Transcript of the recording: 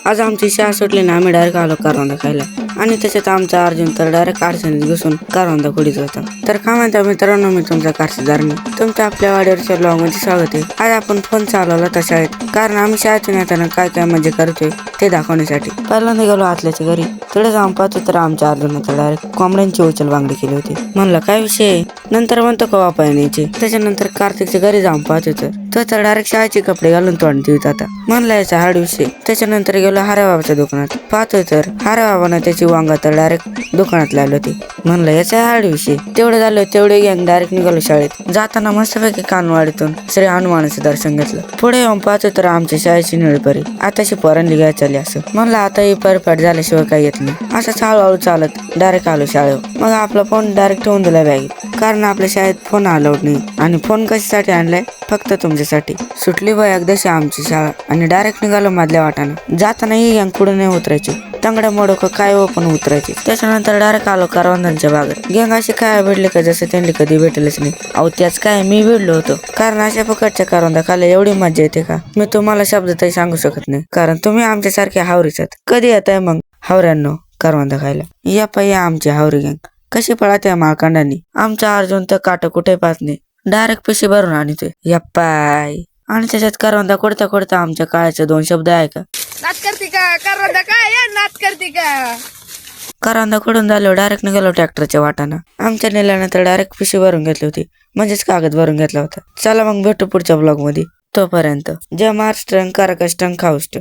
आज आमची शाळा सुटली ना आम्ही डायरेक्ट आलो करवंदा खायला आणि त्याच्यात आमचा अर्जुन तर डायरेक्ट अडचणीत घुसून करवंदा खुडीत होता. तर काय म्हणता मित्रांनो, मी तुमचा कारशीदारनी तुमचं आपल्या वाडीवरच्या ब्लॉग मध्ये स्वागत आहे. आज आपण फोन चालवला होता शाळेत, कारण आम्ही शाळेतून येताना काय काय मजा करतोय ते दाखवण्यासाठी. पहिल्यांदा गेलो आतल्याच्या घरी. तिकडे जाऊन पाहतो तर आमच्या अर्जुनाचा डायरेक्ट कोंबड्यांची उचल बांगडी केली होती. म्हणलं काय विषय, नंतर म्हणतो का वापा येण्याची. त्याच्यानंतर कार्तिकच्या घरी जाऊन पाहतो तर डायरेक्ट शाळेचे कपडे घालून तोंड देत आता. म्हणलं याचा हाड विषय. त्याच्यानंतर गेलो हाराबाबाच्या दुकानात. पाहतोय तर हाराबाबानं त्याची वांगा तर डायरेक्ट दुकानात लावली होती. म्हणलं याचा हाड विषय. तेवढं झालं तेवढे गँग डायरेक्ट निघालो शाळेत. जाताना मस्तपैकी कानवाडीतून श्री हनुमानाचं दर्शन घेतलं. पुढे येऊन पाहतोय तर आमच्या शाळेची निळपरी आताशी पोरांनी घ्यायला चालली असं. म्हणलं आता ही परफेक्ट झाल्याशिवाय काही येत नाही. असंच हळूहळू चालत डायरेक्ट आलो शाळेवर. मग आपला फोन डायरेक्ट ठेवून दिला बॅगेत, कारण आपल्या शाळेत फोन अलाउड नाही. आणि फोन कशासाठी आणलाय, फक्त तुमच्यासाठी. सुटली बा एकदाशी आमची शाळा आणि डायरेक्ट निघालो मधल्या वाटानं. जाताना ही गँग पुढे नाही उतरायची, तंगड्या मोडक काय हो पण उतरायची. त्याच्यानंतर डायरेक्ट आलो करवंदांच्या बागेत. गँग अशी काय भेटले का जसं त्यांनी कधी भेटलेच नाही. अहो त्याच काय मी भेटलो होतो, कारण अशा फुकटच्या करवंदा खायला एवढी मजा येते का मी तुम्हाला शब्दातही सांगू शकत नाही. कारण तुम्ही आमच्यासारखे हावरीच आहेत. कधी येत आहे मग हावऱ्यांनो करवंदा खायला? या पाहिजे आमची हावरी गँग कशी पळते माळकांडांनी. आमचा अर्जुन तर काट कुठे पाहत नाही, डायरेक्ट पिशी भरून आणतोय यप्पाय. आणि त्याच्यात करवंदा कोडता कोडता आमच्या काळाचे दोन शब्द आहे का, नात करते का करवंदा काय नात करते का. करवंदा खोडून झाल्यावर डायरेक्ट निघालो ट्रॅक्टरच्या वाटानं. आमच्या नेल्यानंतर डायरेक्ट पिशी भरून घेतली होती, म्हणजेच कागद भरून घेतला होता. चला मग भेटू पुढच्या ब्लॉग मध्ये. तोपर्यंत जय महाराष्ट्र, करा कष्ट खाऊष्ट.